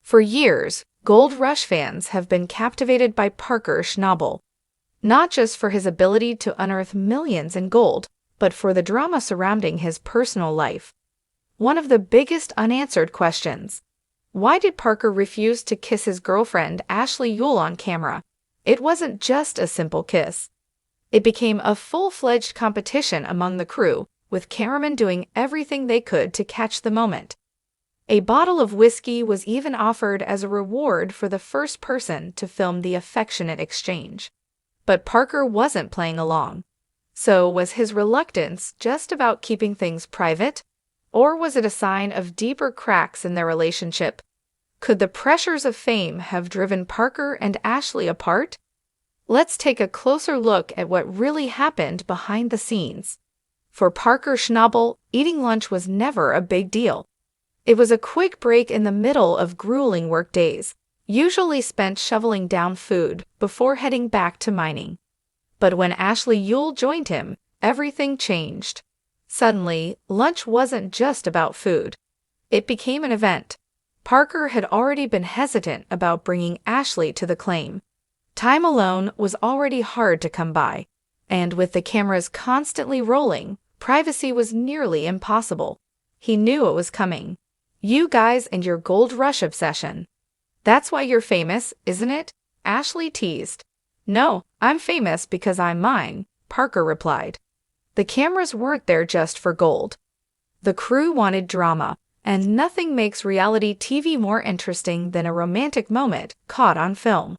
For years, Gold Rush fans have been captivated by Parker Schnabel, not just for his ability to unearth millions in gold, but for the drama surrounding his personal life. One of the biggest unanswered questions: why did Parker refuse to kiss his girlfriend Ashley Yule on camera? It wasn't just a simple kiss. It became a full-fledged competition among the crew, with cameramen doing everything they could to catch the moment. A bottle of whiskey was even offered as a reward for the first person to film the affectionate exchange. But Parker wasn't playing along. So was his reluctance just about keeping things private? Or was it a sign of deeper cracks in their relationship? Could the pressures of fame have driven Parker and Ashley apart? Let's take a closer look at what really happened behind the scenes. For Parker Schnabel, eating lunch was never a big deal. It was a quick break in the middle of grueling work days, usually spent shoveling down food before heading back to mining. But when Ashley Yule joined him, everything changed. Suddenly, lunch wasn't just about food. It became an event. Parker had already been hesitant about bringing Ashley to the claim. Time alone was already hard to come by, and with the cameras constantly rolling, privacy was nearly impossible. He knew it was coming. You guys and your Gold Rush obsession. That's why you're famous, isn't it? Ashley teased. No, I'm famous because I'm mine, Parker replied. The cameras weren't there just for gold. The crew wanted drama, and nothing makes reality TV more interesting than a romantic moment caught on film.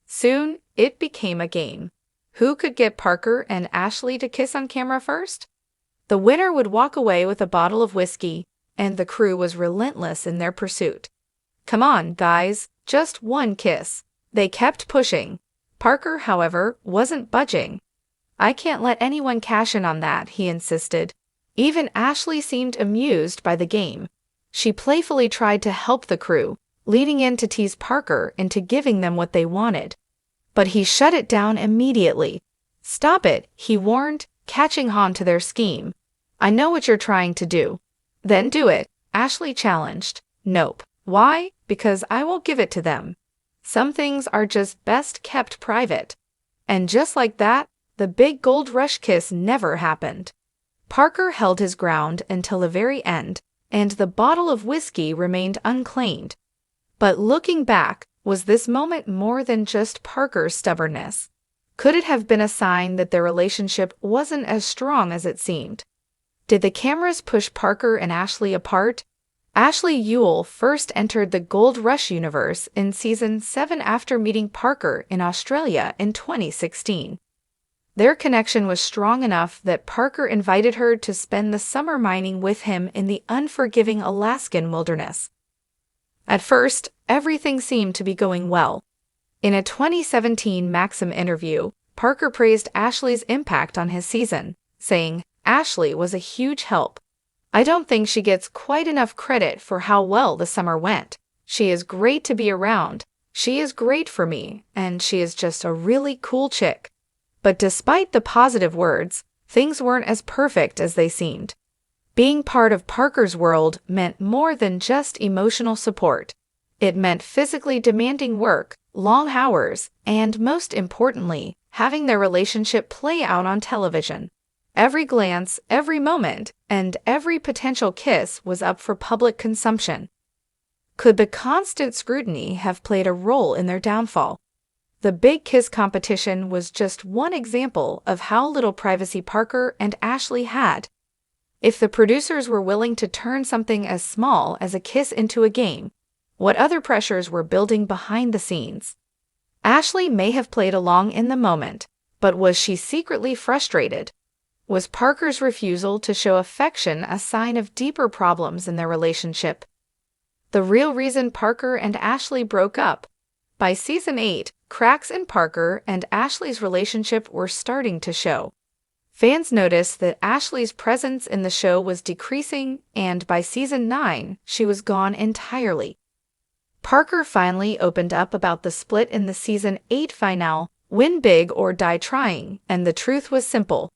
Soon, it became a game. Who could get Parker and Ashley to kiss on camera first? The winner would walk away with a bottle of whiskey, and the crew was relentless in their pursuit. Come on, guys, just one kiss. They kept pushing. Parker, however, wasn't budging. I can't let anyone cash in on that, he insisted. Even Ashley seemed amused by the game. She playfully tried to help the crew, leading in to tease Parker into giving them what they wanted. But he shut it down immediately. Stop it, he warned, catching on to their scheme. I know what you're trying to do. Then do it, Ashley challenged. Nope. Why? Because I won't give it to them. Some things are just best kept private. And just like that, the big Gold Rush kiss never happened. Parker held his ground until the very end, and the bottle of whiskey remained unclaimed. But looking back, was this moment more than just Parker's stubbornness? Could it have been a sign that their relationship wasn't as strong as it seemed? Did the cameras push Parker and Ashley apart? Ashley Yule first entered the Gold Rush universe in Season 7 after meeting Parker in Australia in 2016. Their connection was strong enough that Parker invited her to spend the summer mining with him in the unforgiving Alaskan wilderness. At first, everything seemed to be going well. In a 2017 Maxim interview, Parker praised Ashley's impact on his season, saying, "Ashley was a huge help. I don't think she gets quite enough credit for how well the summer went. She is great to be around. She is great for me, and she is just a really cool chick." But despite the positive words, things weren't as perfect as they seemed. Being part of Parker's world meant more than just emotional support. It meant physically demanding work, long hours, and most importantly, having their relationship play out on television. Every glance, every moment, and every potential kiss was up for public consumption. Could the constant scrutiny have played a role in their downfall? The big kiss competition was just one example of how little privacy Parker and Ashley had. If the producers were willing to turn something as small as a kiss into a game, what other pressures were building behind the scenes? Ashley may have played along in the moment, but was she secretly frustrated? Was Parker's refusal to show affection a sign of deeper problems in their relationship? The real reason Parker and Ashley broke up? By Season 8, cracks in Parker and Ashley's relationship were starting to show. Fans noticed that Ashley's presence in the show was decreasing, and by Season 9, she was gone entirely. Parker finally opened up about the split in the Season 8 finale, Win Big or Die Trying, and the truth was simple.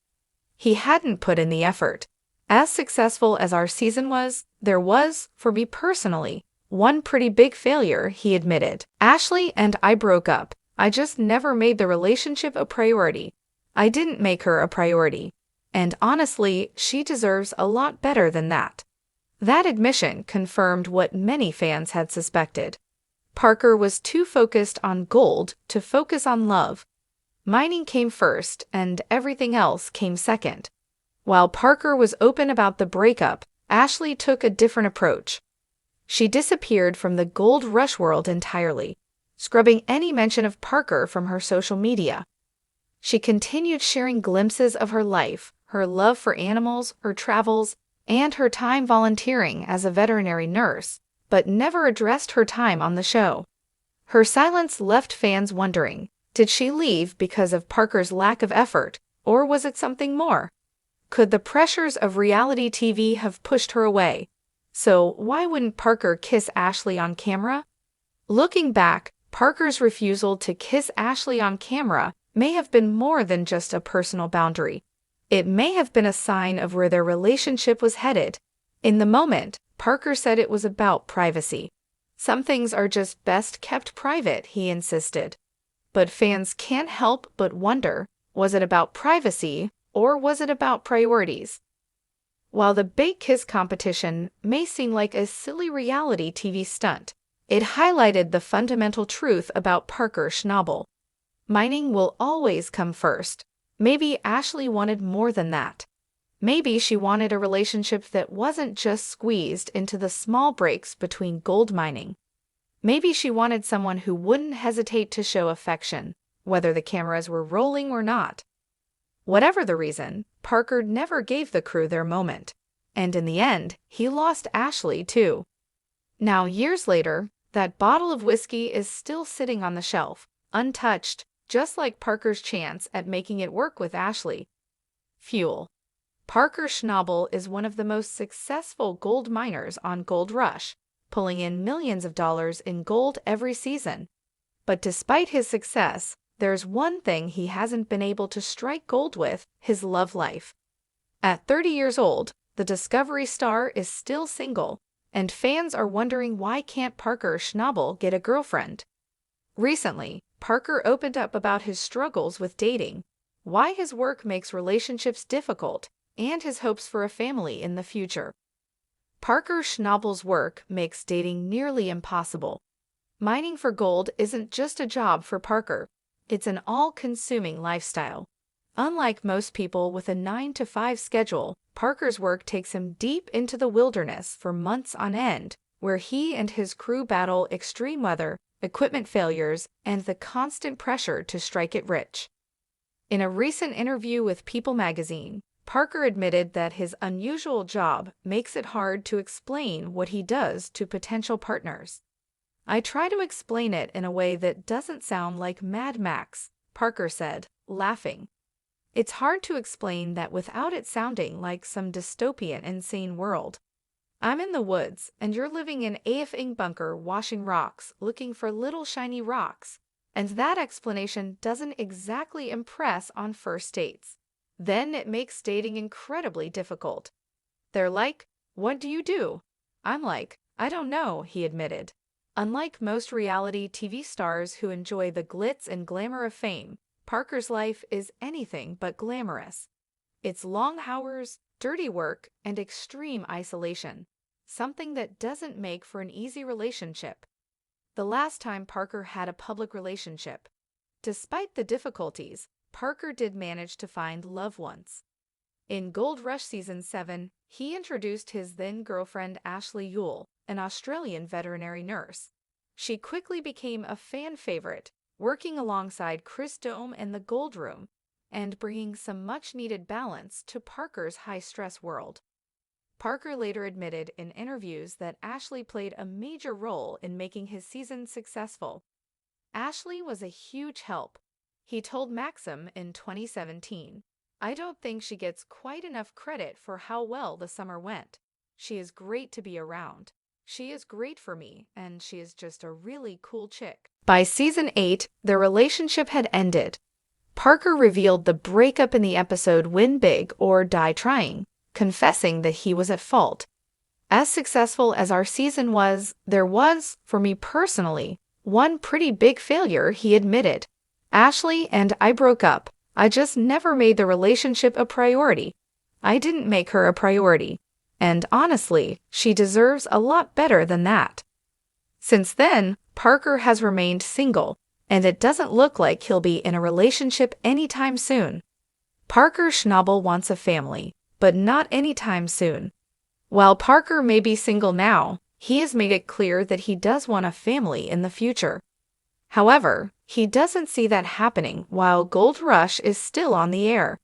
He hadn't put in the effort. As successful as our season was, there was, for me personally, "One pretty big failure," he admitted. "Ashley and I broke up. I just never made the relationship a priority. I didn't make her a priority. And honestly, she deserves a lot better than that." That admission confirmed what many fans had suspected. Parker was too focused on gold to focus on love. Mining came first, and everything else came second. While Parker was open about the breakup, Ashley took a different approach. She disappeared from the gold rush world entirely, scrubbing any mention of Parker from her social media. She continued sharing glimpses of her life, her love for animals, her travels, and her time volunteering as a veterinary nurse, but never addressed her time on the show. Her silence left fans wondering, did she leave because of Parker's lack of effort, or was it something more? Could the pressures of reality TV have pushed her away? So why wouldn't Parker kiss Ashley on camera? Looking back, Parker's refusal to kiss Ashley on camera may have been more than just a personal boundary. It may have been a sign of where their relationship was headed. In the moment, Parker said it was about privacy. "Some things are just best kept private," he insisted. But fans can't help but wonder, was it about privacy or was it about priorities? While the big kiss competition may seem like a silly reality TV stunt, it highlighted the fundamental truth about Parker Schnabel. Mining will always come first. Maybe Ashley wanted more than that. Maybe she wanted a relationship that wasn't just squeezed into the small breaks between gold mining. Maybe she wanted someone who wouldn't hesitate to show affection, whether the cameras were rolling or not. Whatever the reason, Parker never gave the crew their moment. And in the end, he lost Ashley too. Now, years later, that bottle of whiskey is still sitting on the shelf, untouched, just like Parker's chance at making it work with Ashley. Fuel. Parker Schnabel is one of the most successful gold miners on Gold Rush, pulling in millions of dollars in gold every season. But despite his success, there's one thing he hasn't been able to strike gold with: his love life. At 30 years old, the Discovery star is still single, and fans are wondering why can't Parker Schnabel get a girlfriend. Recently, Parker opened up about his struggles with dating, why his work makes relationships difficult, and his hopes for a family in the future. Parker Schnabel's work makes dating nearly impossible. Mining for gold isn't just a job for Parker, it's an all-consuming lifestyle. Unlike most people with a 9-to-5 schedule, Parker's work takes him deep into the wilderness for months on end, where he and his crew battle extreme weather, equipment failures, and the constant pressure to strike it rich. In a recent interview with People magazine, Parker admitted that his unusual job makes it hard to explain what he does to potential partners. "I try to explain it in a way that doesn't sound like Mad Max," Parker said, laughing. "It's hard to explain that without it sounding like some dystopian, insane world. I'm in the woods, and you're living in a bunker washing rocks, looking for little shiny rocks. And that explanation doesn't exactly impress on first dates. Then it makes dating incredibly difficult." They're like, "What do you do?" I'm like, "I don't know," he admitted. Unlike most reality TV stars who enjoy the glitz and glamour of fame, Parker's life is anything but glamorous. It's long hours, dirty work, and extreme isolation, something that doesn't make for an easy relationship. The last time Parker had a public relationship. Despite the difficulties, Parker did manage to find love once. In Gold Rush Season 7, he introduced his then-girlfriend Ashley Yule, an Australian veterinary nurse. She quickly became a fan favorite, working alongside Chris Dome in the Gold Room, and bringing some much-needed balance to Parker's high-stress world. Parker later admitted in interviews that Ashley played a major role in making his season successful. Ashley was a huge help. He told Maxim in 2017, "I don't think she gets quite enough credit for how well the summer went. She is great to be around. She is great for me, and she is just a really cool chick." By season 8, their relationship had ended. Parker revealed the breakup in the episode Win Big or Die Trying, confessing that he was at fault. As successful as our season was, there was, for me personally, one pretty big failure, he admitted. Ashley and I broke up. I just never made the relationship a priority. I didn't make her a priority. And honestly, she deserves a lot better than that. Since then, Parker has remained single, and it doesn't look like he'll be in a relationship anytime soon. Parker Schnabel wants a family, but not anytime soon. While Parker may be single now, he has made it clear that he does want a family in the future. However, he doesn't see that happening while Gold Rush is still on the air.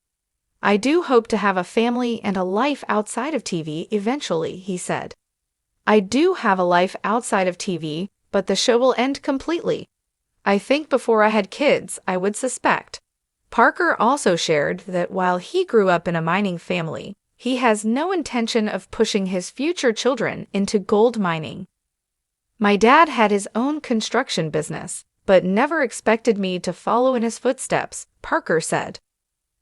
I do hope to have a family and a life outside of TV eventually, he said. I do have a life outside of TV, but the show will end completely. I think before I had kids, I would suspect. Parker also shared that while he grew up in a mining family, he has no intention of pushing his future children into gold mining. My dad had his own construction business, but never expected me to follow in his footsteps, Parker said.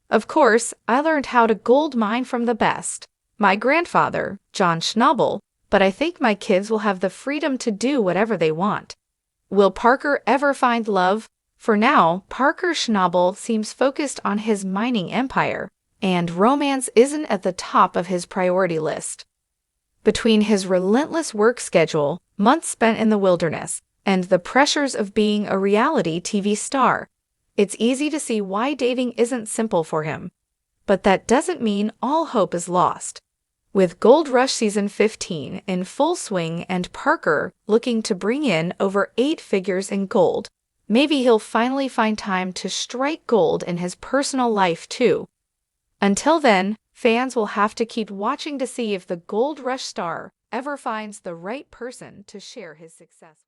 Of course, I learned how to gold mine from the best, my grandfather, John Schnabel, but I think my kids will have the freedom to do whatever they want. Will Parker ever find love? For now, Parker Schnabel seems focused on his mining empire, and romance isn't at the top of his priority list. Between his relentless work schedule, months spent in the wilderness, and the pressures of being a reality TV star, it's easy to see why dating isn't simple for him. But that doesn't mean all hope is lost. With Gold Rush Season 15 in full swing and Parker looking to bring in over 8 figures in gold, maybe he'll finally find time to strike gold in his personal life too. Until then, fans will have to keep watching to see if the Gold Rush star ever finds the right person to share his success with.